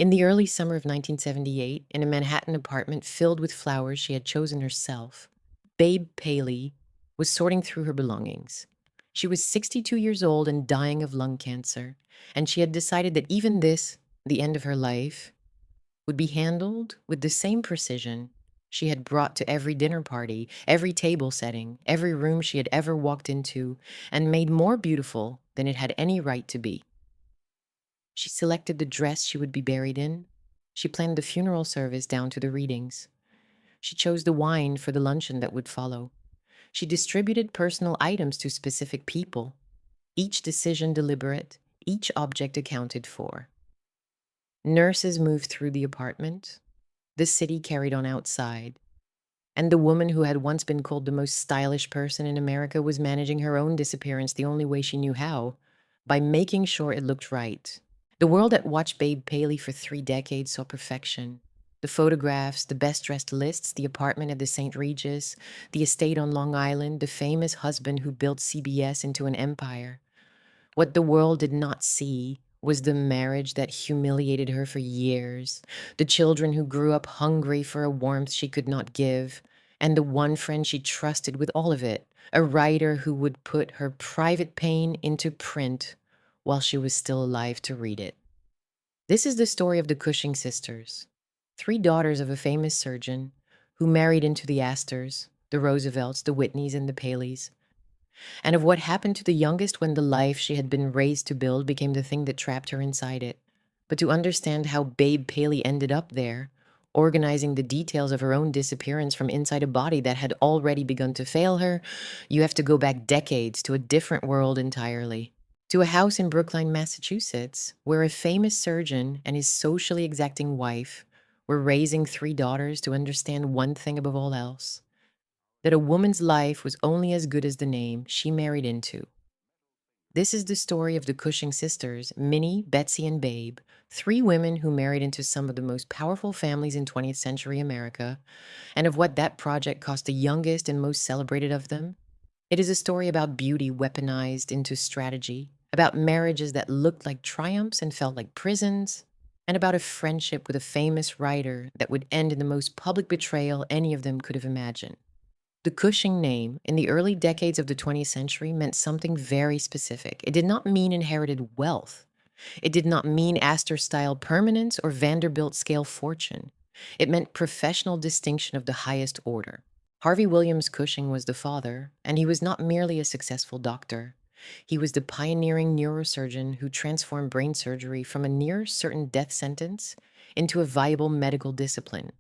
In the early summer of 1978, in a Manhattan apartment filled with flowers she had chosen herself, Babe Paley was sorting through her belongings. She was 62 years old and dying of lung cancer, and she had decided that even this, the end of her life, would be handled with the same precision she had brought to every dinner party, every table setting, every room she had ever walked into, and made more beautiful than it had any right to be. She selected the dress she would be buried in. She planned the funeral service down to the readings. She chose the wine for the luncheon that would follow. She distributed personal items to specific people, each decision deliberate, each object accounted for. Nurses moved through the apartment. The city carried on outside. And the woman who had once been called the most stylish person in America was managing her own disappearance the only way she knew how, by making sure it looked right. The world that watched Babe Paley for 3 decades saw perfection. The photographs, the best-dressed lists, the apartment at the St. Regis, the estate on Long Island, the famous husband who built CBS into an empire. What the world did not see was the marriage that humiliated her for years, the children who grew up hungry for a warmth she could not give, and the one friend she trusted with all of it, a writer who would put her private pain into print while she was still alive to read it. This is the story of the Cushing sisters, 3 daughters of a famous surgeon who married into the Astors, the Roosevelts, the Whitneys, and the Paleys, and of what happened to the youngest when the life she had been raised to build became the thing that trapped her inside it. But to understand how Babe Paley ended up there, organizing the details of her own disappearance from inside a body that had already begun to fail her, you have to go back decades to a different world entirely. To a house in Brookline, Massachusetts, where a famous surgeon and his socially exacting wife were raising 3 daughters to understand one thing above all else: that a woman's life was only as good as the name she married into. This is the story of the Cushing sisters, Minnie, Betsy, and Babe, 3 women who married into some of the most powerful families in 20th century America, and of what that project cost the youngest and most celebrated of them. It is a story about beauty weaponized into strategy, about marriages that looked like triumphs and felt like prisons, and about a friendship with a famous writer that would end in the most public betrayal any of them could have imagined. The Cushing name, in the early decades of the 20th century, meant something very specific. It did not mean inherited wealth. It did not mean Astor-style permanence or Vanderbilt-scale fortune. It meant professional distinction of the highest order. Harvey Williams Cushing was the father, and he was not merely a successful doctor. He was the pioneering neurosurgeon who transformed brain surgery from a near-certain death sentence into a viable medical discipline.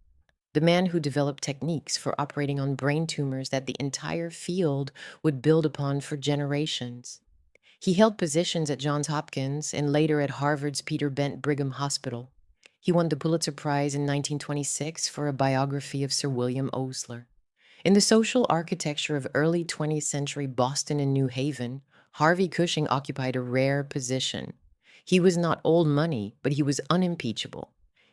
The man who developed techniques for operating on brain tumors that the entire field would build upon for generations. He held positions at Johns Hopkins and later at Harvard's Peter Bent Brigham Hospital. He won the Pulitzer Prize in 1926 for a biography of Sir William Osler. In the social architecture of early 20th century Boston and New Haven, Harvey Cushing occupied a rare position. He was not old money, but he was unimpeachable.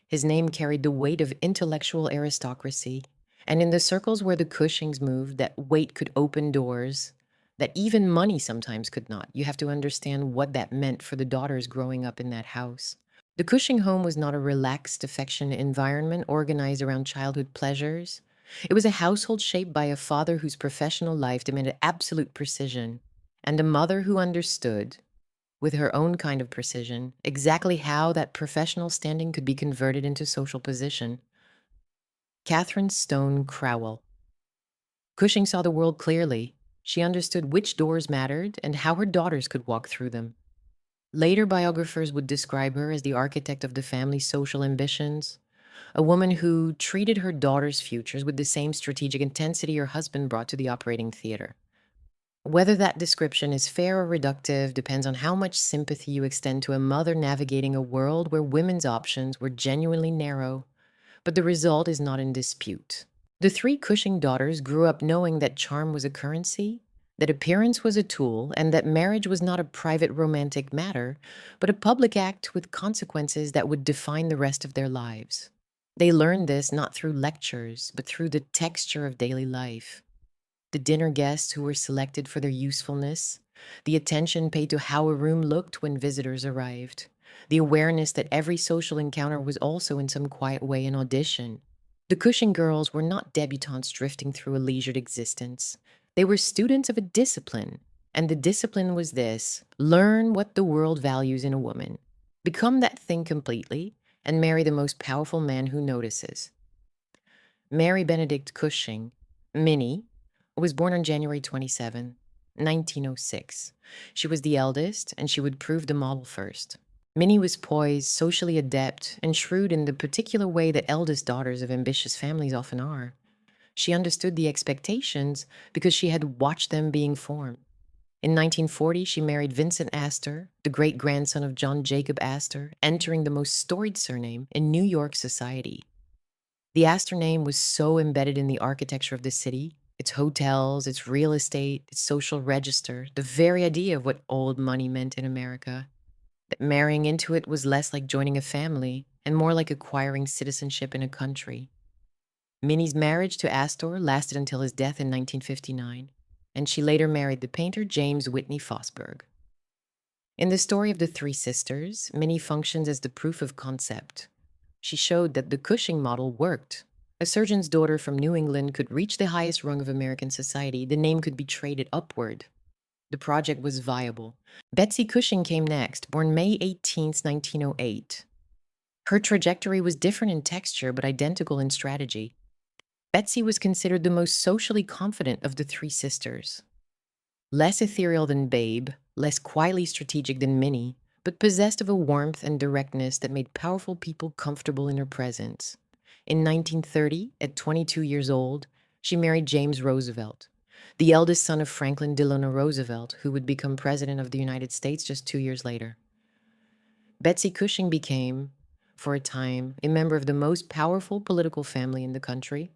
His name carried the weight of intellectual aristocracy, and in the circles where the Cushings moved, that weight could open doors that even money sometimes could not. You have to understand what that meant for the daughters growing up in that house. The Cushing home was not a relaxed, affectionate environment organized around childhood pleasures. It was a household shaped by a father whose professional life demanded absolute precision, and a mother who understood, with her own kind of precision, exactly how that professional standing could be converted into social position. Catherine Stone Crowell. Cushing saw the world clearly. She understood which doors mattered and how her daughters could walk through them. Later biographers would describe her as the architect of the family's social ambitions, a woman who treated her daughters' futures with the same strategic intensity her husband brought to the operating theater. Whether that description is fair or reductive depends on how much sympathy you extend to a mother navigating a world where women's options were genuinely narrow, but the result is not in dispute. The 3 Cushing daughters grew up knowing that charm was a currency, that appearance was a tool, and that marriage was not a private romantic matter, but a public act with consequences that would define the rest of their lives. They learned this not through lectures, but through the texture of daily life. The dinner guests who were selected for their usefulness, the attention paid to how a room looked when visitors arrived, the awareness that every social encounter was also in some quiet way an audition. The Cushing girls were not debutantes drifting through a leisured existence. They were students of a discipline, and the discipline was this: learn what the world values in a woman, become that thing completely, and marry the most powerful man who notices. Mary Benedict Cushing, Minnie, was born on January 27, 1906. She was the eldest, and she would prove the model first. Minnie was poised, socially adept, and shrewd in the particular way that eldest daughters of ambitious families often are. She understood the expectations because she had watched them being formed. In 1940, she married Vincent Astor, the great-grandson of John Jacob Astor, entering the most storied surname in New York society. The Astor name was so embedded in the architecture of the city, its hotels, its real estate, its social register, the very idea of what old money meant in America, that marrying into it was less like joining a family and more like acquiring citizenship in a country. Minnie's marriage to Astor lasted until his death in 1959, and she later married the painter James Whitney Fosburg. In the story of the three sisters, Minnie functions as the proof of concept. She showed that the Cushing model worked. A surgeon's daughter from New England could reach the highest rung of American society. The name could be traded upward. The project was viable. Betsy Cushing came next, born May 18, 1908. Her trajectory was different in texture, but identical in strategy. Betsy was considered the most socially confident of the three sisters. Less ethereal than Babe, less quietly strategic than Minnie, but possessed of a warmth and directness that made powerful people comfortable in her presence. In 1930, at 22 years old, she married James Roosevelt, the eldest son of Franklin Delano Roosevelt, who would become president of the United States just 2 years later. Betsy Cushing became, for a time, a member of the most powerful political family in the country.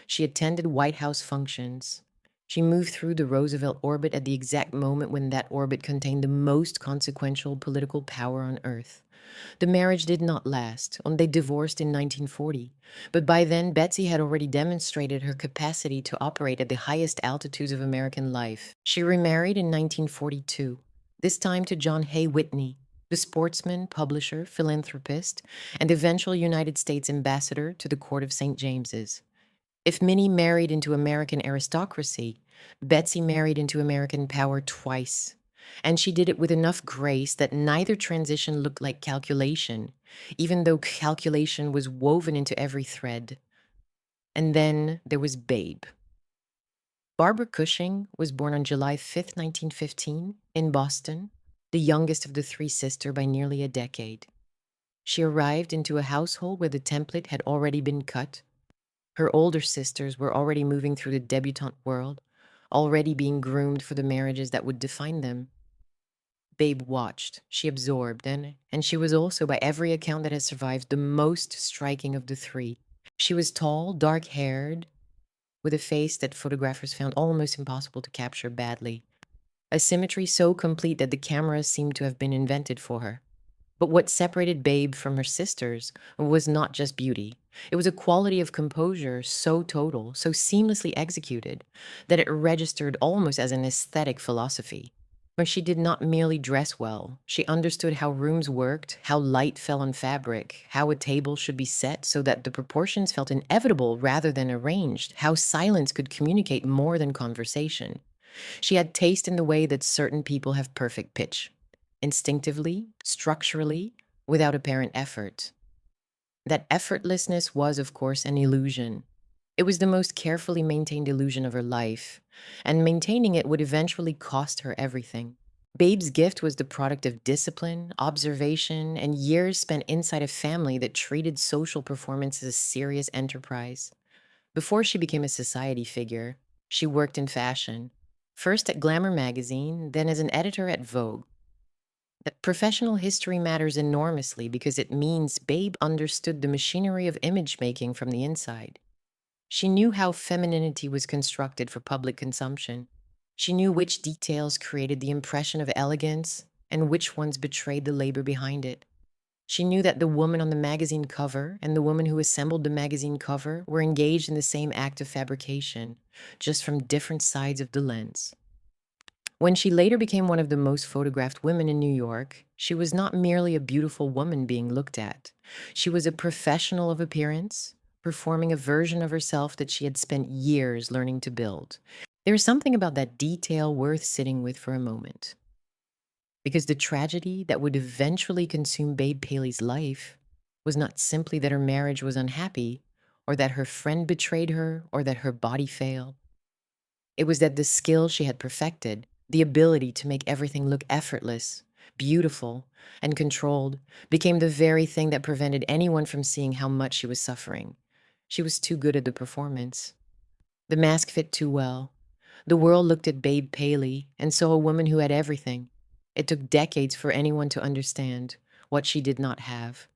She attended White House functions. She moved through the Roosevelt orbit at the exact moment when that orbit contained the most consequential political power on Earth. The marriage did not last, and they divorced in 1940. But by then, Betsy had already demonstrated her capacity to operate at the highest altitudes of American life. She remarried in 1942, this time to John Hay Whitney, the sportsman, publisher, philanthropist, and eventual United States ambassador to the court of St. James's. If Minnie married into American aristocracy, Betsy married into American power twice. And she did it with enough grace that neither transition looked like calculation, even though calculation was woven into every thread. And then there was Babe. Barbara Cushing was born on July 5, 1915, in Boston, the youngest of the three sisters by nearly a decade. She arrived into a household where the template had already been cut. Her older sisters were already moving through the debutante world, already being groomed for the marriages that would define them. Babe watched, she absorbed, and she was also, by every account that has survived, the most striking of the three. She was tall, dark-haired, with a face that photographers found almost impossible to capture badly. A symmetry so complete that the cameras seemed to have been invented for her. But what separated Babe from her sisters was not just beauty. It was a quality of composure so total, so seamlessly executed, that it registered almost as an aesthetic philosophy. But she did not merely dress well. She understood how rooms worked, how light fell on fabric, how a table should be set so that the proportions felt inevitable rather than arranged, how silence could communicate more than conversation. She had taste in the way that certain people have perfect pitch. Instinctively, structurally, without apparent effort. That effortlessness was, of course, an illusion. It was the most carefully maintained illusion of her life, and maintaining it would eventually cost her everything. Babe's gift was the product of discipline, observation, and years spent inside a family that treated social performance as a serious enterprise. Before she became a society figure, she worked in fashion, first at Glamour magazine, then as an editor at Vogue. That professional history matters enormously because it means Babe understood the machinery of image making from the inside. She knew how femininity was constructed for public consumption. She knew which details created the impression of elegance and which ones betrayed the labor behind it. She knew that the woman on the magazine cover and the woman who assembled the magazine cover were engaged in the same act of fabrication, just from different sides of the lens. When she later became one of the most photographed women in New York, she was not merely a beautiful woman being looked at. She was a professional of appearance, performing a version of herself that she had spent years learning to build. There is something about that detail worth sitting with for a moment. Because the tragedy that would eventually consume Babe Paley's life was not simply that her marriage was unhappy, or that her friend betrayed her, or that her body failed. It was that the skill she had perfected, the ability to make everything look effortless, beautiful, and controlled, became the very thing that prevented anyone from seeing how much she was suffering. She was too good at the performance. The mask fit too well. The world looked at Babe Paley and saw a woman who had everything. It took decades for anyone to understand what she did not have.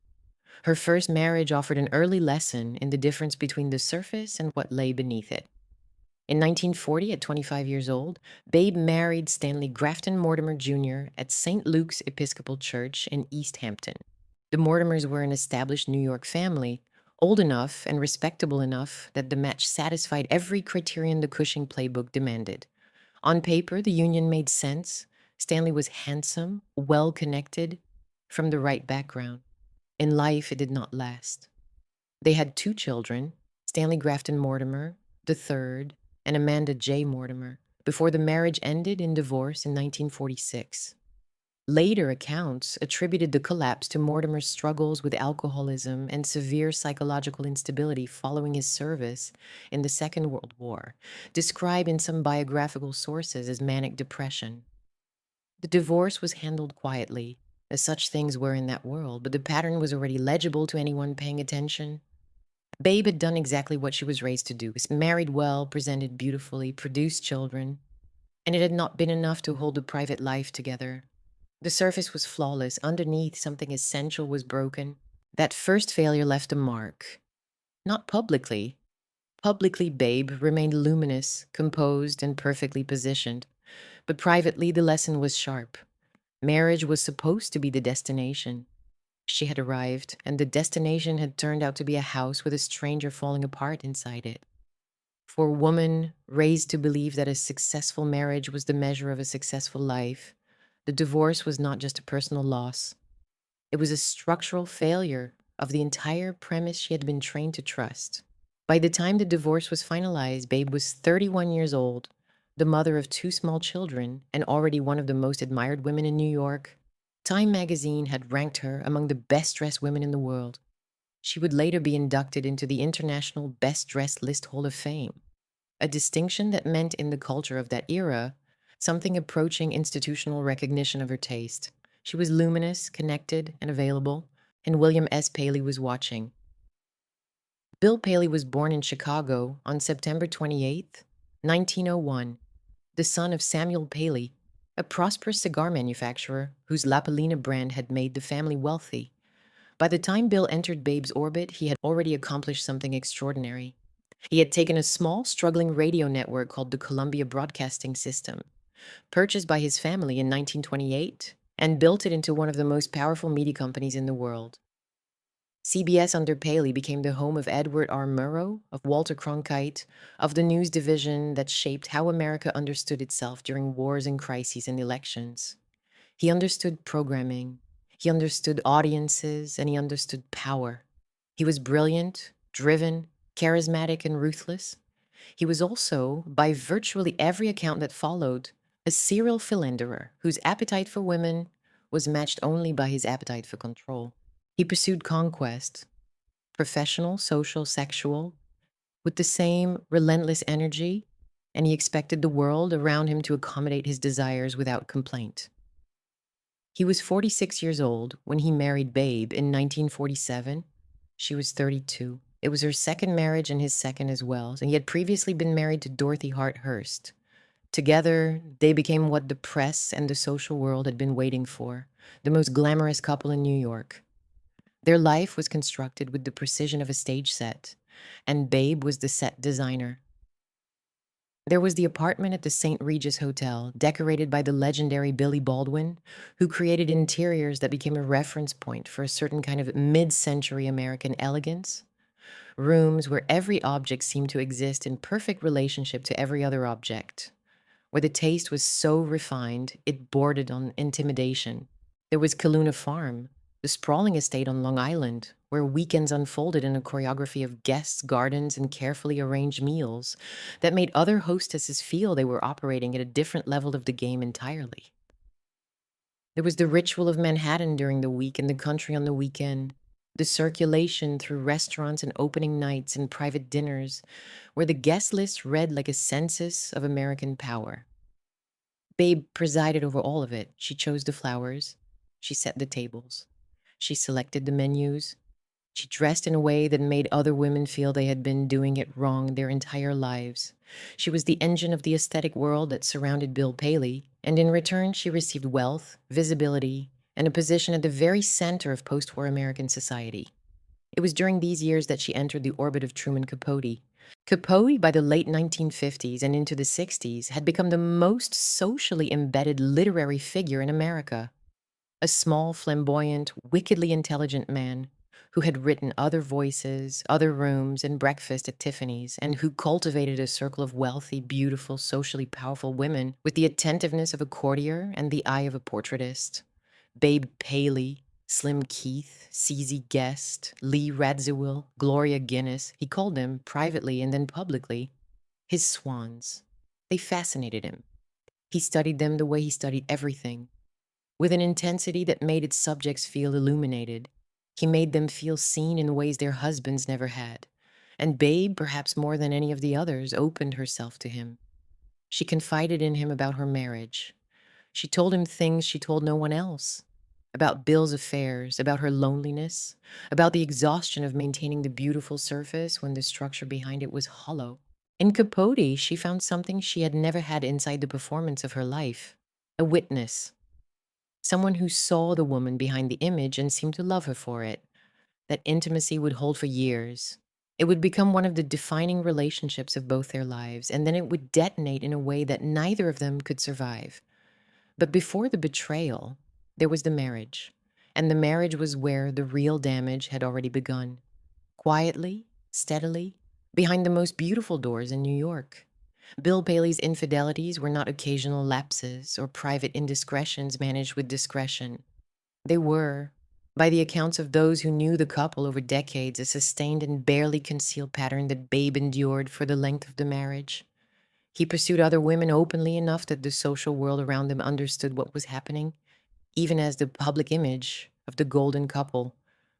Her first marriage offered an early lesson in the difference between the surface and what lay beneath it. In 1940, at 25 years old, Babe married Stanley Grafton Mortimer Jr. at St. Luke's Episcopal Church in East Hampton. The Mortimers were an established New York family, old enough and respectable enough that the match satisfied every criterion the Cushing playbook demanded. On paper, the union made sense. Stanley was handsome, well-connected, from the right background. In life, it did not last. They had 2 children, Stanley Grafton Mortimer, the third, and Amanda J. Mortimer, before the marriage ended in divorce in 1946. Later accounts attributed the collapse to Mortimer's struggles with alcoholism and severe psychological instability following his service in the Second World War, described in some biographical sources as manic depression. The divorce was handled quietly, as such things were in that world, but the pattern was already legible to anyone paying attention. Babe had done exactly what she was raised to do, was married well, presented beautifully, produced children, and it had not been enough to hold a private life together. The surface was flawless. Underneath, something essential was broken. That first failure left a mark. Not publicly. Publicly, Babe remained luminous, composed, and perfectly positioned. But privately, the lesson was sharp. Marriage was supposed to be the destination. She had arrived, and the destination had turned out to be a house with a stranger falling apart inside it. For a woman raised to believe that a successful marriage was the measure of a successful life, the divorce was not just a personal loss. It was a structural failure of the entire premise she had been trained to trust. By the time the divorce was finalized, Babe was 31 years old, the mother of 2 small children, and already one of the most admired women in New York. Time magazine had ranked her among the best-dressed women in the world. She would later be inducted into the International Best Dressed List Hall of Fame, a distinction that meant in the culture of that era something approaching institutional recognition of her taste. She was luminous, connected, and available, and William S. Paley was watching. Bill Paley was born in Chicago on September 28, 1901, the son of Samuel Paley, a prosperous cigar manufacturer whose La Palina brand had made the family wealthy. By the time Bill entered Babe's orbit, he had already accomplished something extraordinary. He had taken a small, struggling radio network called the Columbia Broadcasting System, purchased by his family in 1928, and built it into one of the most powerful media companies in the world. CBS under Paley became the home of Edward R. Murrow, of Walter Cronkite, of the news division that shaped how America understood itself during wars and crises and elections. He understood programming, he understood audiences, and he understood power. He was brilliant, driven, charismatic, and ruthless. He was also, by virtually every account that followed, a serial philanderer whose appetite for women was matched only by his appetite for control. He pursued conquest, professional, social, sexual, with the same relentless energy, and he expected the world around him to accommodate his desires without complaint. He was 46 years old when he married Babe in 1947. She was 32. It was her second marriage and his second as well, and he had previously been married to Dorothy Hart Hearst. Together, they became what the press and the social world had been waiting for, the most glamorous couple in New York. Their life was constructed with the precision of a stage set, and Babe was the set designer. There was the apartment at the St. Regis Hotel, decorated by the legendary Billy Baldwin, who created interiors that became a reference point for a certain kind of mid-century American elegance. Rooms where every object seemed to exist in perfect relationship to every other object. where the taste was so refined it bordered on intimidation. There was Kaluna Farm, the sprawling estate on Long Island, where weekends unfolded in a choreography of guests, gardens, and carefully arranged meals that made other hostesses feel they were operating at a different level of the game entirely. There was the ritual of Manhattan during the week and the country on the weekend, the circulation through restaurants and opening nights and private dinners, where the guest list read like a census of American power. Babe presided over all of it. She chose the flowers. She set the tables. She selected the menus. She dressed in a way that made other women feel they had been doing it wrong their entire lives. She was the engine of the aesthetic world that surrounded Bill Paley, and in return, she received wealth, visibility, and a position at the very center of post-war American society. It was during these years that she entered the orbit of Truman Capote. Capote, by the late 1950s and into the 60s, had become the most socially embedded literary figure in America. A small, flamboyant, wickedly intelligent man who had written Other Voices, Other Rooms, and Breakfast at Tiffany's, and who cultivated a circle of wealthy, beautiful, socially powerful women with the attentiveness of a courtier and the eye of a portraitist. Babe Paley, Slim Keith, CZ Guest, Lee Radziwill, Gloria Guinness, he called them privately and then publicly his swans. They fascinated him. He studied them the way he studied everything, with an intensity that made its subjects feel illuminated. He made them feel seen in ways their husbands never had. And Babe, perhaps more than any of the others, opened herself to him. She confided in him about her marriage. She told him things she told no one else. About Bill's affairs, about her loneliness, about the exhaustion of maintaining the beautiful surface when the structure behind it was hollow. In Capote, she found something she had never had inside the performance of her life: a witness. Someone who saw the woman behind the image and seemed to love her for it. That intimacy would hold for years. It would become one of the defining relationships of both their lives, and then it would detonate in a way that neither of them could survive. But before the betrayal, there was the marriage. And the marriage was where the real damage had already begun. Quietly, steadily, behind the most beautiful doors in New York. Bill Paley's infidelities were not occasional lapses or private indiscretions managed with discretion. They were, by the accounts of those who knew the couple over decades, a sustained and barely concealed pattern that Babe endured for the length of the marriage. He pursued other women openly enough that the social world around them understood what was happening, even as the public image of the golden couple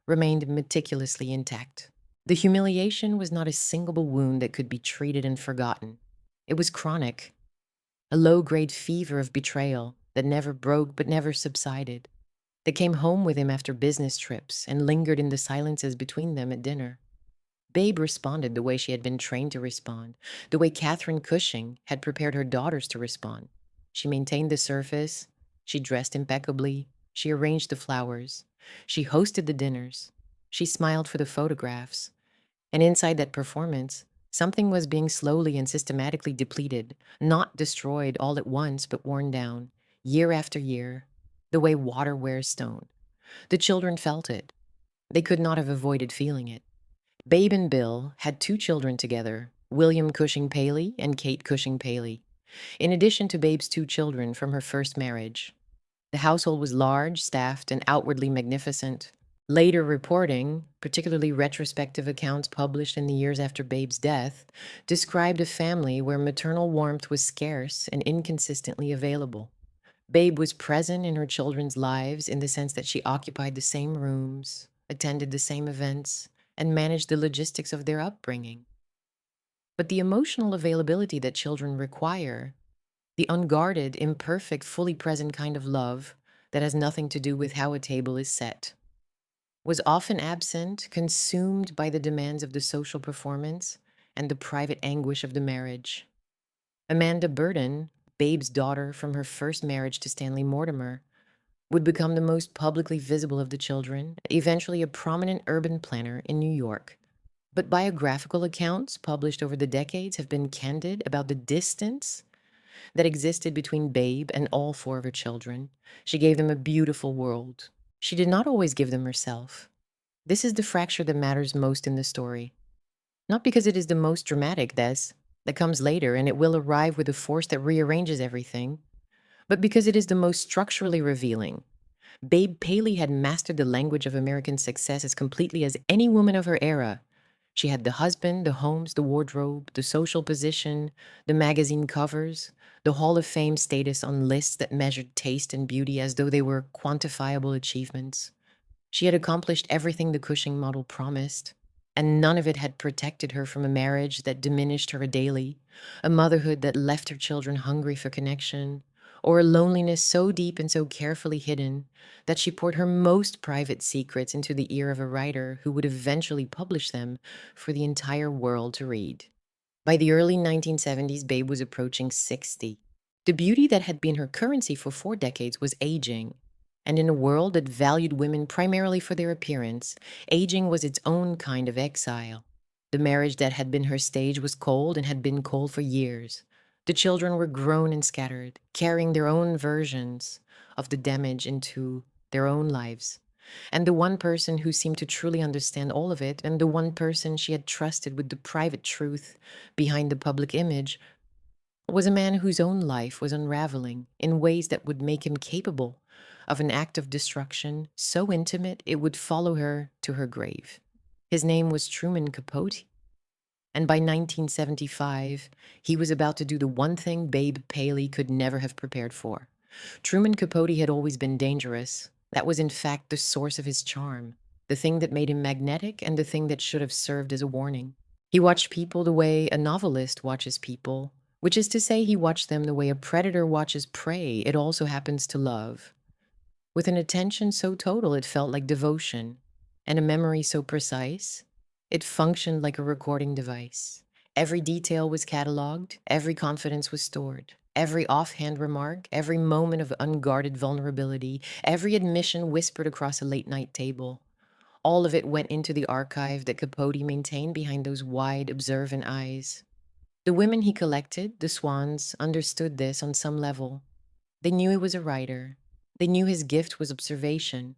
remained meticulously intact. The humiliation was not a single wound that could be treated and forgotten. It was chronic, a low-grade fever of betrayal that never broke but never subsided, that came home with him after business trips and lingered in the silences between them at dinner. Babe responded the way she had been trained to respond, the way Catherine Cushing had prepared her daughters to respond. She maintained the surface, she dressed impeccably, she arranged the flowers, she hosted the dinners, she smiled for the photographs. And inside that performance, something was being slowly and systematically depleted, not destroyed all at once, but worn down, year after year, the way water wears stone. The children felt it. They could not have avoided feeling it. Babe and Bill had 2 children together, William Cushing Paley and Kate Cushing Paley, in addition to Babe's 2 children from her first marriage. The household was large, staffed, and outwardly magnificent. Later reporting, particularly retrospective accounts published in the years after Babe's death, described a family where maternal warmth was scarce and inconsistently available. Babe was present in her children's lives in the sense that she occupied the same rooms, attended the same events, and managed the logistics of their upbringing. But the emotional availability that children require, the unguarded, imperfect, fully present kind of love that has nothing to do with how a table is set, was often absent, consumed by the demands of the social performance and the private anguish of the marriage. Amanda Burden, Babe's daughter from her first marriage to Stanley Mortimer, would become the most publicly visible of the children, eventually a prominent urban planner in New York. But biographical accounts published over the decades have been candid about the distance that existed between Babe and all 4 of her children. She gave them a beautiful world. She did not always give them herself. This is the fracture that matters most in the story. Not because it is the most dramatic, Des, that comes later, and it will arrive with a force that rearranges everything, but because it is the most structurally revealing. Babe Paley had mastered the language of American success as completely as any woman of her era. She had the husband, the homes, the wardrobe, the social position, the magazine covers, the Hall of Fame status on lists that measured taste and beauty as though they were quantifiable achievements. She had accomplished everything the Cushing model promised, and none of it had protected her from a marriage that diminished her daily, a motherhood that left her children hungry for connection, or a loneliness so deep and so carefully hidden that she poured her most private secrets into the ear of a writer who would eventually publish them for the entire world to read. By the early 1970s, Babe was approaching 60. The beauty that had been her currency for 4 decades was aging. And in a world that valued women primarily for their appearance, aging was its own kind of exile. The marriage that had been her stage was cold and had been cold for years. The children were grown and scattered, carrying their own versions of the damage into their own lives. And the one person who seemed to truly understand all of it, and the one person she had trusted with the private truth behind the public image, was a man whose own life was unraveling in ways that would make him capable of an act of destruction so intimate it would follow her to her grave. His name was Truman Capote, and by 1975, he was about to do the one thing Babe Paley could never have prepared for. Truman Capote had always been dangerous. That was, in fact, the source of his charm, the thing that made him magnetic and the thing that should have served as a warning. He watched people the way a novelist watches people, which is to say, he watched them the way a predator watches prey it also happens to love. With an attention so total it felt like devotion, and a memory so precise, it functioned like a recording device. Every detail was cataloged, every confidence was stored, every offhand remark, every moment of unguarded vulnerability, every admission whispered across a late-night table. All of it went into the archive that Capote maintained behind those wide, observant eyes. The women he collected, the swans, understood this on some level. They knew he was a writer. They knew his gift was observation.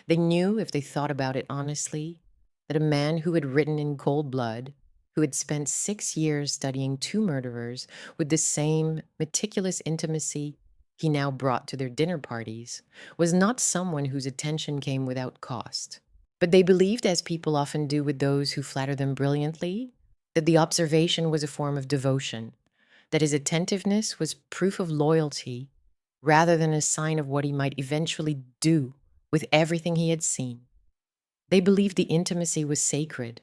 They knew, if they thought about it honestly, that a man who had written in cold blood, who had spent 6 years studying 2 murderers with the same meticulous intimacy he now brought to their dinner parties, was not someone whose attention came without cost. But they believed, as people often do with those who flatter them brilliantly, that the observation was a form of devotion, that his attentiveness was proof of loyalty rather than a sign of what he might eventually do with everything he had seen. They believed the intimacy was sacred,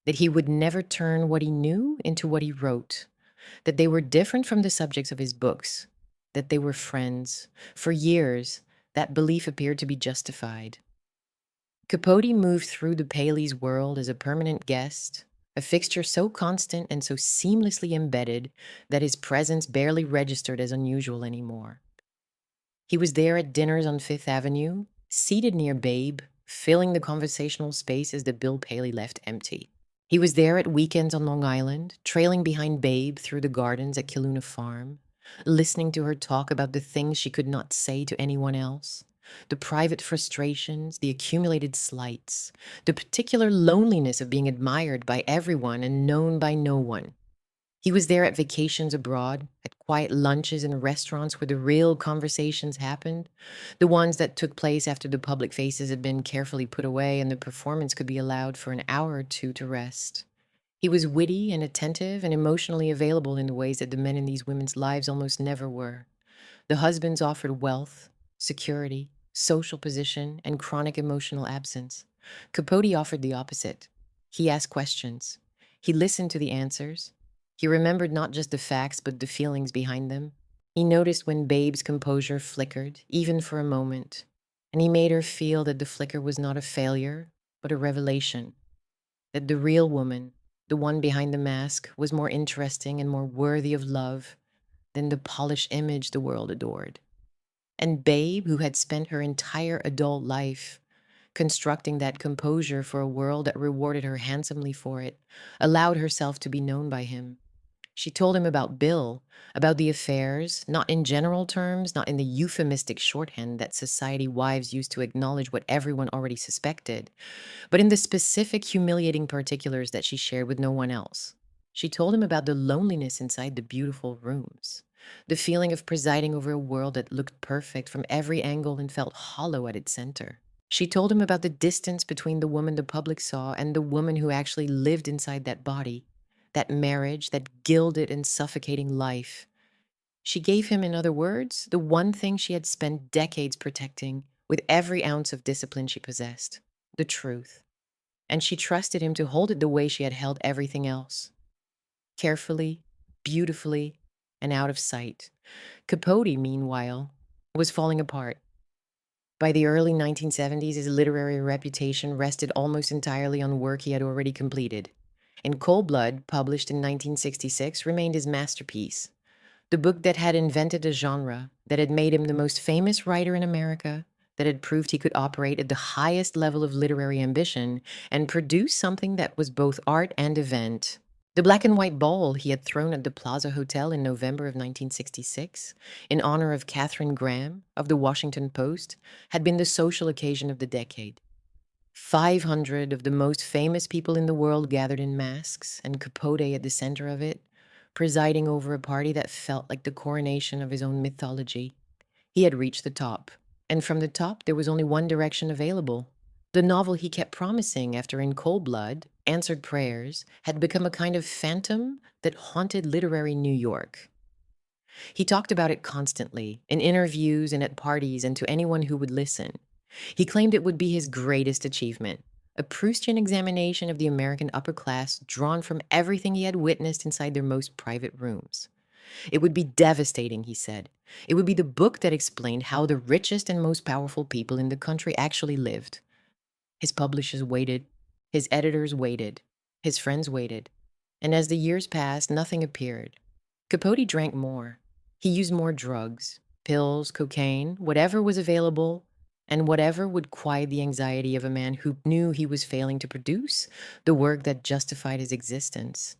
that he would never turn what he knew into what he wrote, that they were different from the subjects of his books, that they were friends. For years, that belief appeared to be justified. Capote moved through the Paley's world as a permanent guest, a fixture so constant and so seamlessly embedded that his presence barely registered as unusual anymore. He was there at dinners on Fifth Avenue, seated near Babe, filling the conversational spaces that Bill Paley left empty. He was there at weekends on Long Island, trailing behind Babe through the gardens at Kiluna Farm, listening to her talk about the things she could not say to anyone else, the private frustrations, the accumulated slights, the particular loneliness of being admired by everyone and known by no one. He was there at vacations abroad, at quiet lunches in restaurants where the real conversations happened, the ones that took place after the public faces had been carefully put away and the performance could be allowed for an hour or two to rest. He was witty and attentive and emotionally available in the ways that the men in these women's lives almost never were. The husbands offered wealth, security, social position, and chronic emotional absence. Capote offered the opposite. He asked questions. He listened to the answers. He remembered not just the facts, but the feelings behind them. He noticed when Babe's composure flickered, even for a moment, and he made her feel that the flicker was not a failure, but a revelation. That the real woman, the one behind the mask, was more interesting and more worthy of love than the polished image the world adored. And Babe, who had spent her entire adult life constructing that composure for a world that rewarded her handsomely for it, allowed herself to be known by him. She told him about Bill, about the affairs, not in general terms, not in the euphemistic shorthand that society wives use to acknowledge what everyone already suspected, but in the specific humiliating particulars that she shared with no one else. She told him about the loneliness inside the beautiful rooms, the feeling of presiding over a world that looked perfect from every angle and felt hollow at its center. She told him about the distance between the woman the public saw and the woman who actually lived inside that body, that marriage, that gilded and suffocating life. She gave him, in other words, the one thing she had spent decades protecting with every ounce of discipline she possessed: the truth. And she trusted him to hold it the way she had held everything else: carefully, beautifully, and out of sight. Capote, meanwhile, was falling apart. By the early 1970s, his literary reputation rested almost entirely on work he had already completed. In Cold Blood, published in 1966, remained his masterpiece. The book that had invented a genre, that had made him the most famous writer in America, that had proved he could operate at the highest level of literary ambition and produce something that was both art and event. The black and white ball he had thrown at the Plaza Hotel in November of 1966, in honor of Katharine Graham of the Washington Post, had been the social occasion of the decade. 500 of the most famous people in the world gathered in masks, and Capote at the center of it, presiding over a party that felt like the coronation of his own mythology. He had reached the top, and from the top there was only one direction available. The novel he kept promising after In Cold Blood, Answered Prayers, had become a kind of phantom that haunted literary New York. He talked about it constantly, in interviews and at parties and to anyone who would listen. He claimed it would be his greatest achievement, a Proustian examination of the American upper class drawn from everything he had witnessed inside their most private rooms. It would be devastating, he said. It would be the book that explained how the richest and most powerful people in the country actually lived. His publishers waited. His editors waited. His friends waited. And as the years passed, nothing appeared. Capote drank more. He used more drugs, pills, cocaine, whatever was available, and whatever would quiet the anxiety of a man who knew he was failing to produce the work that justified his existence.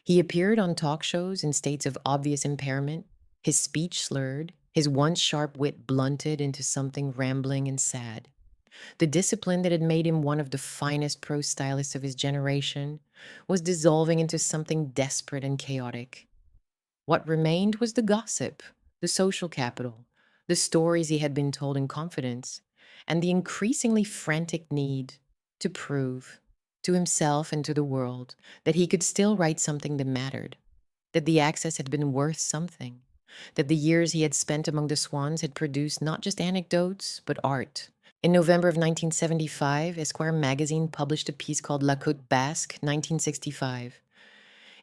He appeared on talk shows in states of obvious impairment, his speech slurred, his once sharp wit blunted into something rambling and sad. The discipline that had made him one of the finest prose stylists of his generation was dissolving into something desperate and chaotic. What remained was the gossip, the social capital, the stories he had been told in confidence, and the increasingly frantic need to prove to himself and to the world that he could still write something that mattered, that the access had been worth something, that the years he had spent among the swans had produced not just anecdotes, but art. In November of 1975, Esquire magazine published a piece called La Côte Basque, 1965.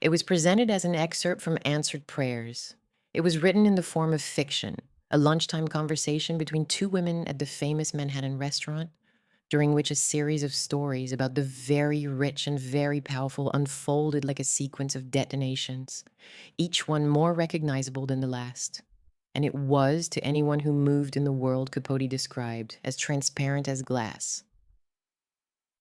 It was presented as an excerpt from Answered Prayers. It was written in the form of fiction, a lunchtime conversation between two women at the famous Manhattan restaurant, during which a series of stories about the very rich and very powerful unfolded like a sequence of detonations, each one more recognizable than the last. And it was, to anyone who moved in the world Capote described, as transparent as glass.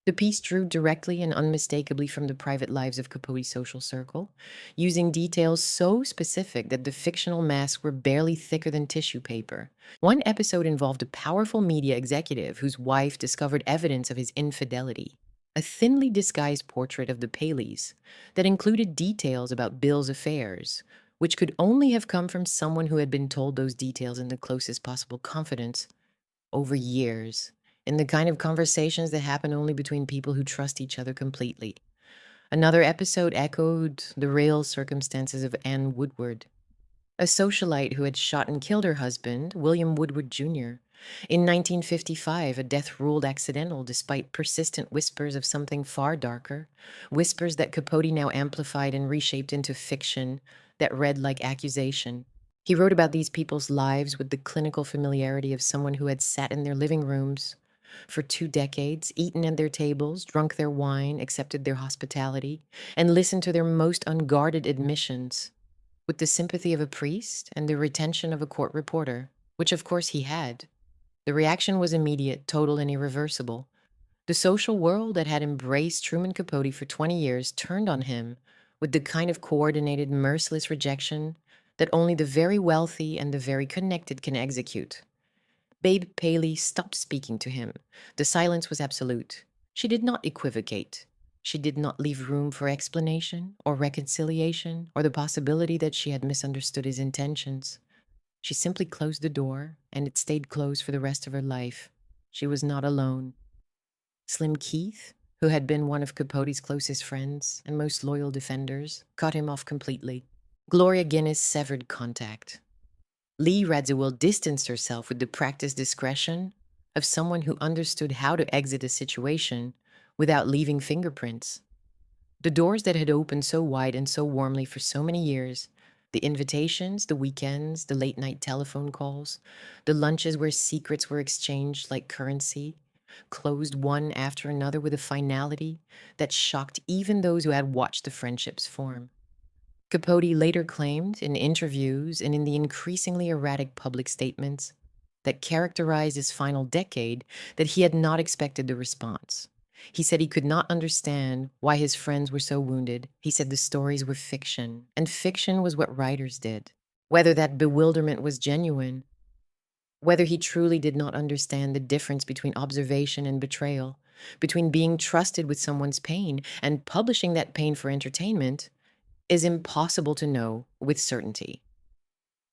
The piece drew directly and unmistakably from the private lives of Capote's social circle, using details so specific that the fictional masks were barely thicker than tissue paper. One episode involved a powerful media executive whose wife discovered evidence of his infidelity, a thinly disguised portrait of the Paleys that included details about Bill's affairs, which could only have come from someone who had been told those details in the closest possible confidence over years, in the kind of conversations that happen only between people who trust each other completely. Another episode echoed the real circumstances of Anne Woodward, a socialite who had shot and killed her husband, William Woodward Jr. In 1955, a death ruled accidental despite persistent whispers of something far darker, whispers that Capote now amplified and reshaped into fiction that read like accusation. He wrote about these people's lives with the clinical familiarity of someone who had sat in their living rooms for 2 decades, eaten at their tables, drunk their wine, accepted their hospitality, and listened to their most unguarded admissions with the sympathy of a priest and the retention of a court reporter, which of course he had. The reaction was immediate, total, and irreversible. The social world that had embraced Truman Capote for 20 years turned on him with the kind of coordinated, merciless rejection that only the very wealthy and the very connected can execute. Babe Paley stopped speaking to him. The silence was absolute. She did not equivocate. She did not leave room for explanation or reconciliation or the possibility that she had misunderstood his intentions. She simply closed the door, and it stayed closed for the rest of her life. She was not alone. Slim Keith, who had been one of Capote's closest friends and most loyal defenders, cut him off completely. Gloria Guinness severed contact. Lee Radziwill distanced herself with the practiced discretion of someone who understood how to exit a situation without leaving fingerprints. The doors that had opened so wide and so warmly for so many years, the invitations, the weekends, the late night telephone calls, the lunches where secrets were exchanged like currency, closed one after another with a finality that shocked even those who had watched the friendships form. Capote later claimed in interviews and in the increasingly erratic public statements that characterized his final decade that he had not expected the response. He said he could not understand why his friends were so wounded. He said the stories were fiction, and fiction was what writers did. Whether that bewilderment was genuine, whether he truly did not understand the difference between observation and betrayal, between being trusted with someone's pain and publishing that pain for entertainment, is impossible to know with certainty.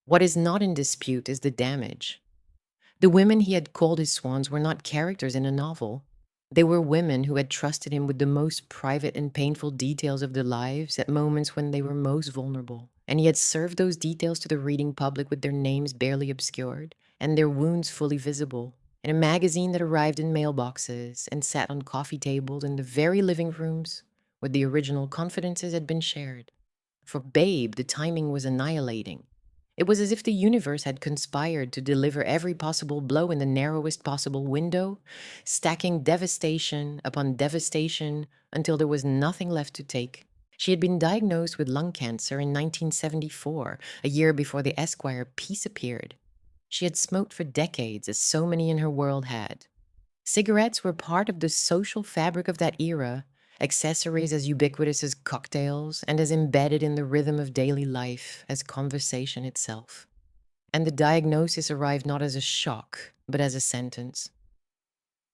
What is not in dispute is the damage. The women he had called his swans were not characters in a novel. They were women who had trusted him with the most private and painful details of their lives at moments when they were most vulnerable. And he had served those details to the reading public with their names barely obscured and their wounds fully visible, in a magazine that arrived in mailboxes and sat on coffee tables in the very living rooms where the original confidences had been shared. For Babe, the timing was annihilating. It was as if the universe had conspired to deliver every possible blow in the narrowest possible window, stacking devastation upon devastation until there was nothing left to take. She had been diagnosed with lung cancer in 1974, a year before the Esquire piece appeared. She had smoked for decades, as so many in her world had. Cigarettes were part of the social fabric of that era, accessories as ubiquitous as cocktails and as embedded in the rhythm of daily life as conversation itself. And the diagnosis arrived not as a shock, but as a sentence.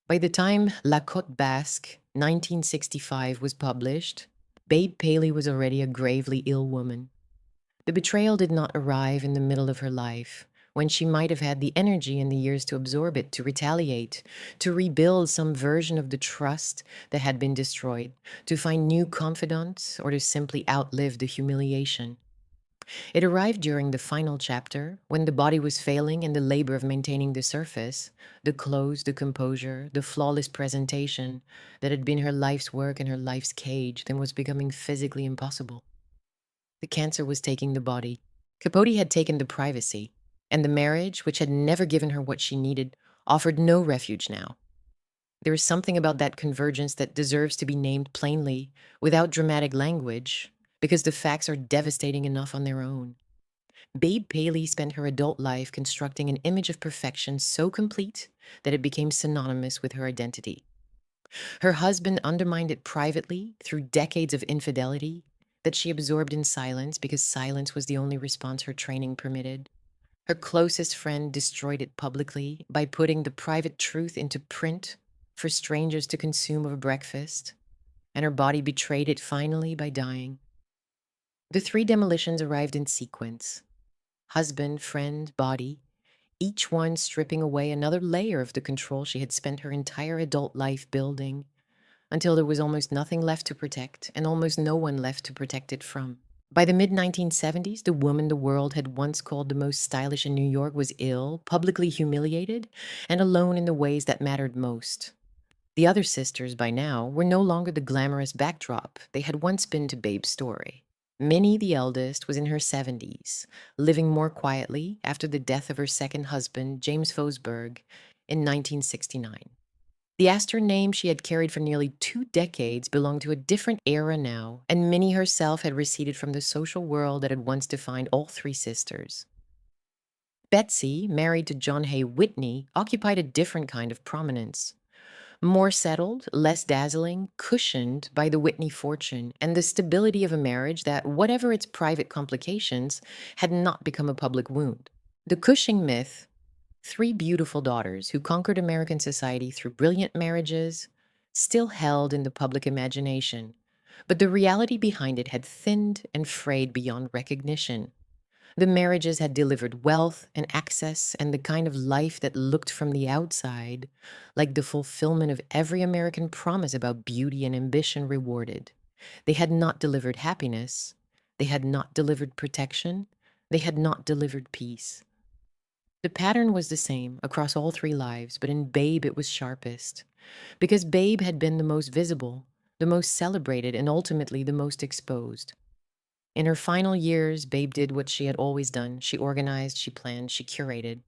By the time La Côte Basque, 1965, was published, Babe Paley was already a gravely ill woman. The betrayal did not arrive in the middle of her life, when she might have had the energy and the years to absorb it, to retaliate, to rebuild some version of the trust that had been destroyed, to find new confidants, or to simply outlive the humiliation. It arrived during the final chapter, when the body was failing in the labor of maintaining the surface, the clothes, the composure, the flawless presentation that had been her life's work and her life's cage, then was becoming physically impossible. The cancer was taking the body. Capote had taken the privacy, and the marriage, which had never given her what she needed, offered no refuge now. There is something about that convergence that deserves to be named plainly, without dramatic language, because the facts are devastating enough on their own. Babe Paley spent her adult life constructing an image of perfection so complete that it became synonymous with her identity. Her husband undermined it privately through decades of infidelity that she absorbed in silence because silence was the only response her training permitted. Her closest friend destroyed it publicly by putting the private truth into print for strangers to consume over breakfast, and her body betrayed it finally by dying. The three demolitions arrived in sequence: husband, friend, body, each one stripping away another layer of the control she had spent her entire adult life building, until there was almost nothing left to protect and almost no one left to protect it from. By the mid-1970s, the woman the world had once called the most stylish in New York was ill, publicly humiliated, and alone in the ways that mattered most. The other sisters, by now, were no longer the glamorous backdrop they had once been to Babe's story. Minnie, the eldest, was in her 70s, living more quietly after the death of her second husband, James Fosberg, in 1969. The Astor name she had carried for nearly 2 decades belonged to a different era now, and Minnie herself had receded from the social world that had once defined all three sisters. Betsy, married to John Hay Whitney, occupied a different kind of prominence. More settled, less dazzling, cushioned by the Whitney fortune and the stability of a marriage that, whatever its private complications, had not become a public wound. The Cushing myth: three beautiful daughters who conquered American society through brilliant marriages, still held in the public imagination, but the reality behind it had thinned and frayed beyond recognition. The marriages had delivered wealth and access and the kind of life that looked from the outside like the fulfillment of every American promise about beauty and ambition rewarded. They had not delivered happiness. They had not delivered protection. They had not delivered peace. The pattern was the same across all three lives, but in Babe it was sharpest. Because Babe had been the most visible, the most celebrated, and ultimately the most exposed. In her final years, Babe did what she had always done. She organized, she planned, she curated.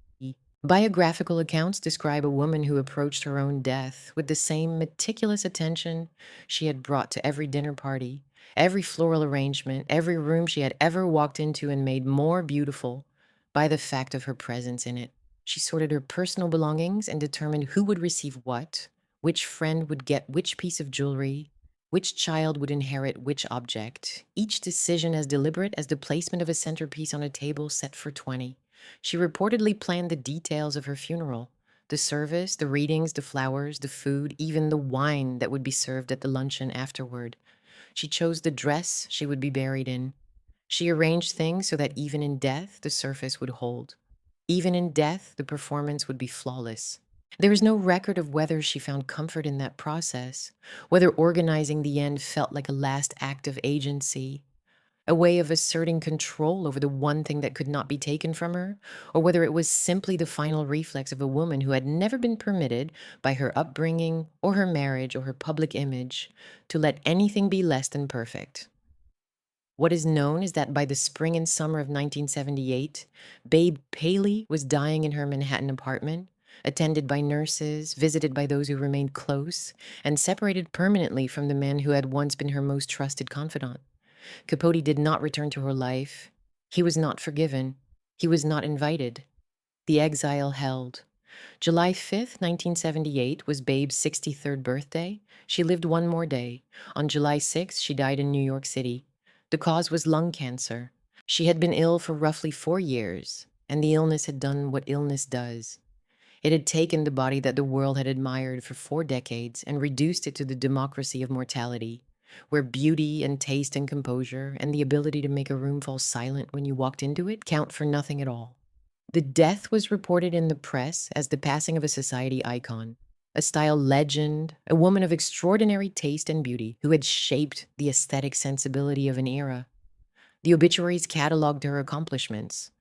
Biographical accounts describe a woman who approached her own death with the same meticulous attention she had brought to every dinner party, every floral arrangement, every room she had ever walked into and made more beautiful by the fact of her presence in it. She sorted her personal belongings and determined who would receive what, which friend would get which piece of jewelry, which child would inherit which object, each decision as deliberate as the placement of a centerpiece on a table set for 20. She reportedly planned the details of her funeral: the service, the readings, the flowers, the food, even the wine that would be served at the luncheon afterward. She chose the dress she would be buried in. She arranged things so that even in death, the surface would hold. Even in death, the performance would be flawless. There is no record of whether she found comfort in that process, whether organizing the end felt like a last act of agency, a way of asserting control over the one thing that could not be taken from her, or whether it was simply the final reflex of a woman who had never been permitted by her upbringing or her marriage or her public image to let anything be less than perfect. What is known is that by the spring and summer of 1978, Babe Paley was dying in her Manhattan apartment, attended by nurses, visited by those who remained close, and separated permanently from the man who had once been her most trusted confidant. Capote did not return to her life. He was not forgiven. He was not invited. The exile held. July 5th, 1978 was Babe's 63rd birthday. She lived one more day. On July 6th, she died in New York City. The cause was lung cancer. She had been ill for roughly 4 years, and the illness had done what illness does. It had taken the body that the world had admired for 4 decades and reduced it to the democracy of mortality, where beauty and taste and composure and the ability to make a room fall silent when you walked into it count for nothing at all. The death was reported in the press as the passing of a society icon, a style legend, a woman of extraordinary taste and beauty who had shaped the aesthetic sensibility of an era. The obituaries cataloged her accomplishments: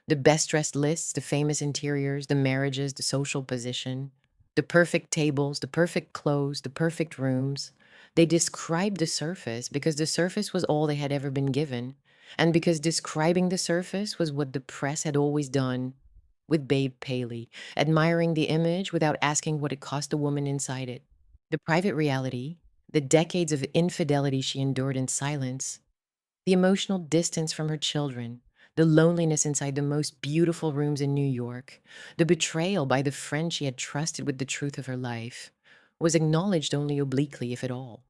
the best dressed lists, the famous interiors, the marriages, the social position, the perfect tables, the perfect clothes, the perfect rooms. They described the surface because the surface was all they had ever been given, and because describing the surface was what the press had always done with Babe Paley, admiring the image without asking what it cost the woman inside it. The private reality, the decades of infidelity she endured in silence, the emotional distance from her children, the loneliness inside the most beautiful rooms in New York, the betrayal by the friend she had trusted with the truth of her life, was acknowledged only obliquely, if at all.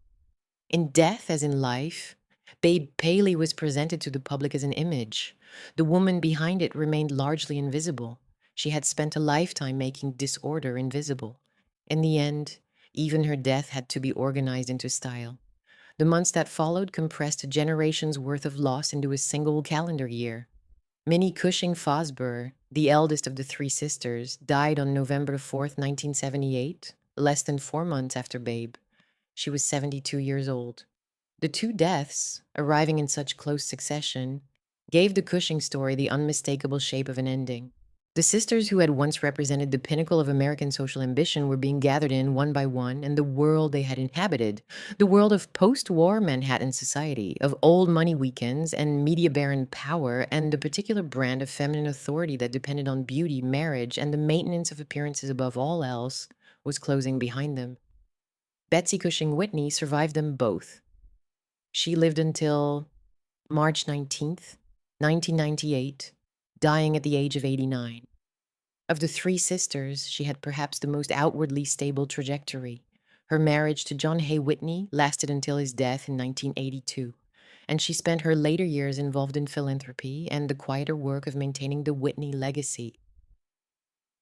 In death, as in life, Babe Paley was presented to the public as an image. The woman behind it remained largely invisible. She had spent a lifetime making disorder invisible. In the end, even her death had to be organized into style. The months that followed compressed a generation's worth of loss into a single calendar year. Minnie Cushing Fosbury, the eldest of the three sisters, died on November 4th, 1978, less than 4 months after Babe. She was 72 years old. The two deaths, arriving in such close succession, gave the Cushing story the unmistakable shape of an ending. The sisters who had once represented the pinnacle of American social ambition were being gathered in one by one, and the world they had inhabited, the world of post-war Manhattan society, of old money weekends and media-baron power, and the particular brand of feminine authority that depended on beauty, marriage, and the maintenance of appearances above all else, was closing behind them. Betsy Cushing Whitney survived them both. She lived until March 19th, 1998, dying at the age of 89. Of the three sisters, she had perhaps the most outwardly stable trajectory. Her marriage to John Hay Whitney lasted until his death in 1982, and she spent her later years involved in philanthropy and the quieter work of maintaining the Whitney legacy.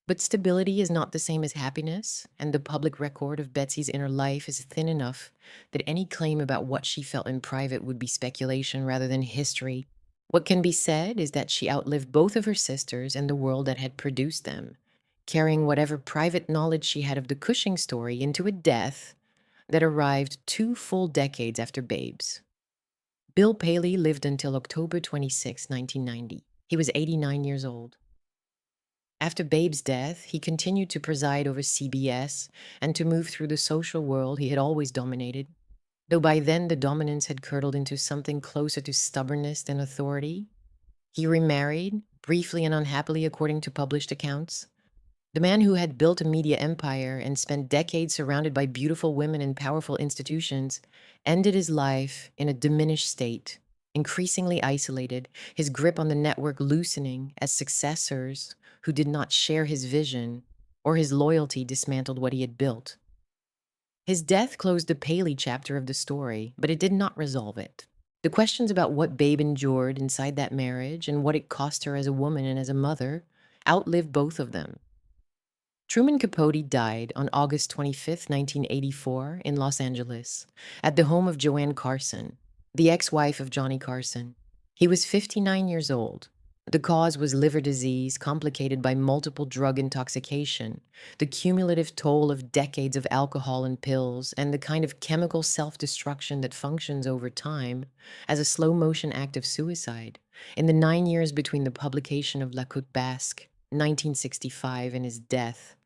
But stability is not the same as happiness, and the public record of Betsy's inner life is thin enough that any claim about what she felt in private would be speculation rather than history. What can be said is that she outlived both of her sisters and the world that had produced them, carrying whatever private knowledge she had of the Cushing story into a death that arrived 2 full decades after Babe's. Bill Paley lived until October 26, 1990. He was 89 years old. After Babe's death, he continued to preside over CBS and to move through the social world he had always dominated, though by then the dominance had curdled into something closer to stubbornness than authority. He remarried, briefly and unhappily according to published accounts. The man who had built a media empire and spent decades surrounded by beautiful women and powerful institutions ended his life in a diminished state, increasingly isolated, his grip on the network loosening as successors who did not share his vision or his loyalty dismantled what he had built. His death closed the Paley chapter of the story, but it did not resolve it. The questions about what Babe endured inside that marriage and what it cost her as a woman and as a mother outlived both of them. Truman Capote died on August 25, 1984, in Los Angeles, at the home of Joanne Carson, the ex-wife of Johnny Carson. He was 59 years old. The cause was liver disease complicated by multiple drug intoxication, the cumulative toll of decades of alcohol and pills, and the kind of chemical self-destruction that functions over time as a slow-motion act of suicide. In the 9 years between the publication of La Côte Basque, 1965, and his death,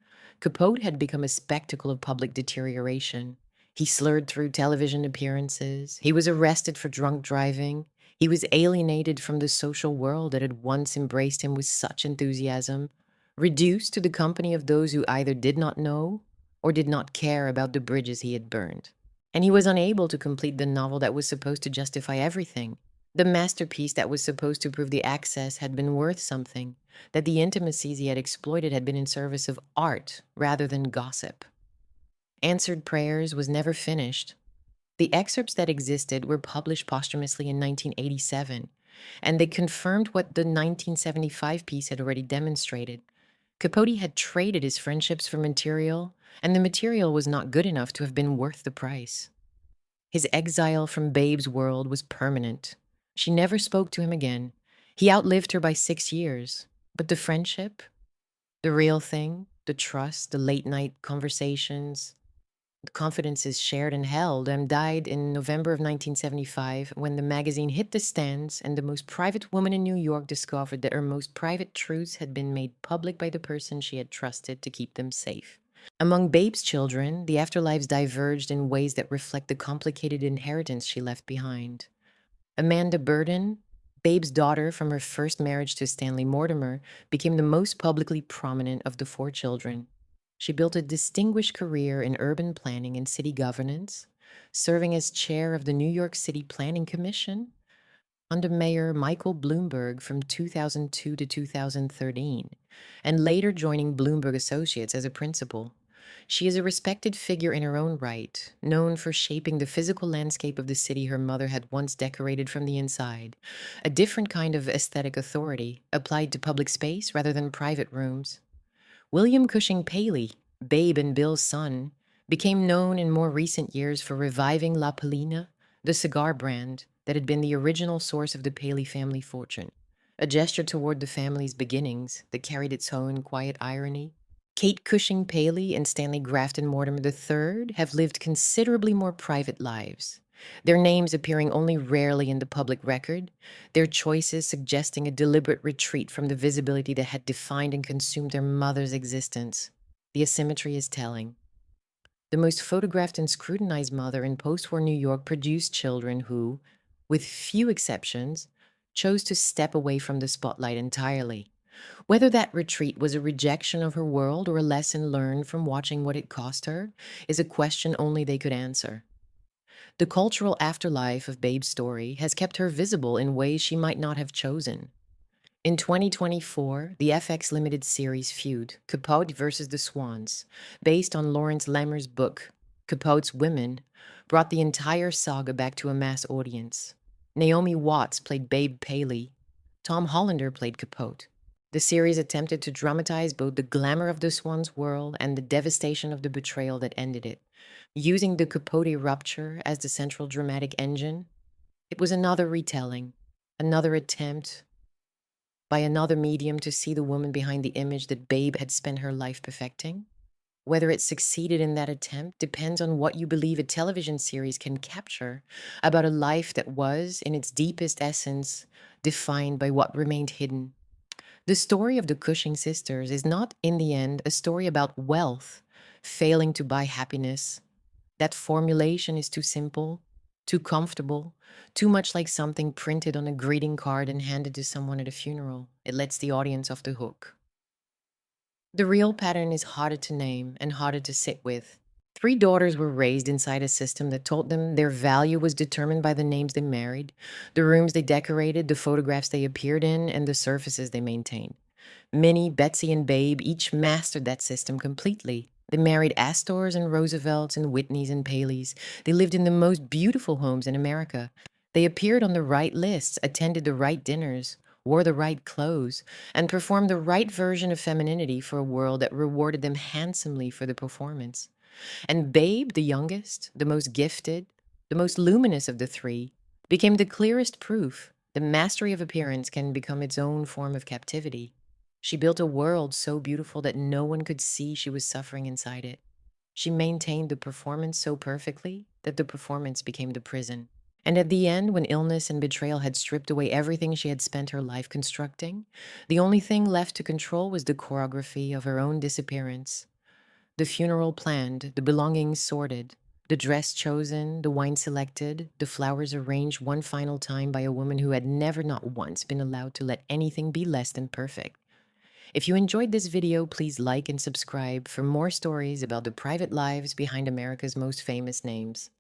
Capote had become a spectacle of public deterioration. He slurred through television appearances. He was arrested for drunk driving. He was alienated from the social world that had once embraced him with such enthusiasm, reduced to the company of those who either did not know or did not care about the bridges he had burned. And he was unable to complete the novel that was supposed to justify everything. The masterpiece that was supposed to prove the access had been worth something, that the intimacies he had exploited had been in service of art rather than gossip. Answered Prayers was never finished. The excerpts that existed were published posthumously in 1987, and they confirmed what the 1975 piece had already demonstrated. Capote had traded his friendships for material, and the material was not good enough to have been worth the price. His exile from Babe's world was permanent. She never spoke to him again. He outlived her by 6 years. But the friendship, the real thing, the trust, the late-night conversations, the confidences shared and held, died in November of 1975 when the magazine hit the stands and the most private woman in New York discovered that her most private truths had been made public by the person she had trusted to keep them safe. Among Babe's children, the afterlives diverged in ways that reflect the complicated inheritance she left behind. Amanda Burden, Babe's daughter from her first marriage to Stanley Mortimer, became the most publicly prominent of the 4 children. She built a distinguished career in urban planning and city governance, serving as chair of the New York City Planning Commission under Mayor Michael Bloomberg from 2002 to 2013, and later joining Bloomberg Associates as a principal. She is a respected figure in her own right, known for shaping the physical landscape of the city her mother had once decorated from the inside, a different kind of aesthetic authority applied to public space rather than private rooms. William Cushing Paley, Babe and Bill's son, became known in more recent years for reviving La Palina, the cigar brand that had been the original source of the Paley family fortune, a gesture toward the family's beginnings that carried its own quiet irony. Kate Cushing Paley and Stanley Grafton Mortimer III have lived considerably more private lives, their names appearing only rarely in the public record, their choices suggesting a deliberate retreat from the visibility that had defined and consumed their mother's existence. The asymmetry is telling. The most photographed and scrutinized mother in post-war New York produced children who, with few exceptions, chose to step away from the spotlight entirely. Whether that retreat was a rejection of her world or a lesson learned from watching what it cost her is a question only they could answer. The cultural afterlife of Babe's story has kept her visible in ways she might not have chosen. In 2024, the FX limited series feud, Capote versus the Swans, based on Lawrence Lammer's book, Capote's Women, brought the entire saga back to a mass audience. Naomi Watts played Babe Paley. Tom Hollander played Capote. The series attempted to dramatize both the glamour of the swan's world and the devastation of the betrayal that ended it. Using the Capote rupture as the central dramatic engine, it was another retelling, another attempt by another medium to see the woman behind the image that Babe had spent her life perfecting. Whether it succeeded in that attempt depends on what you believe a television series can capture about a life that was, in its deepest essence, defined by what remained hidden. The story of the Cushing sisters is not, in the end, a story about wealth failing to buy happiness. That formulation is too simple, too comfortable, too much like something printed on a greeting card and handed to someone at a funeral. It lets the audience off the hook. The real pattern is harder to name and harder to sit with. Three daughters were raised inside a system that told them their value was determined by the names they married, the rooms they decorated, the photographs they appeared in, and the surfaces they maintained. Minnie, Betsy, and Babe each mastered that system completely. They married Astors and Roosevelts and Whitneys and Paleys. They lived in the most beautiful homes in America. They appeared on the right lists, attended the right dinners, wore the right clothes, and performed the right version of femininity for a world that rewarded them handsomely for the performance. And Babe, the youngest, the most gifted, the most luminous of the three, became the clearest proof that mastery of appearance can become its own form of captivity. She built a world so beautiful that no one could see she was suffering inside it. She maintained the performance so perfectly that the performance became the prison. And at the end, when illness and betrayal had stripped away everything she had spent her life constructing, the only thing left to control was the choreography of her own disappearance. The funeral planned, the belongings sorted, the dress chosen, the wine selected, the flowers arranged one final time by a woman who had never, not once, been allowed to let anything be less than perfect. If you enjoyed this video, please like and subscribe for more stories about the private lives behind America's most famous names.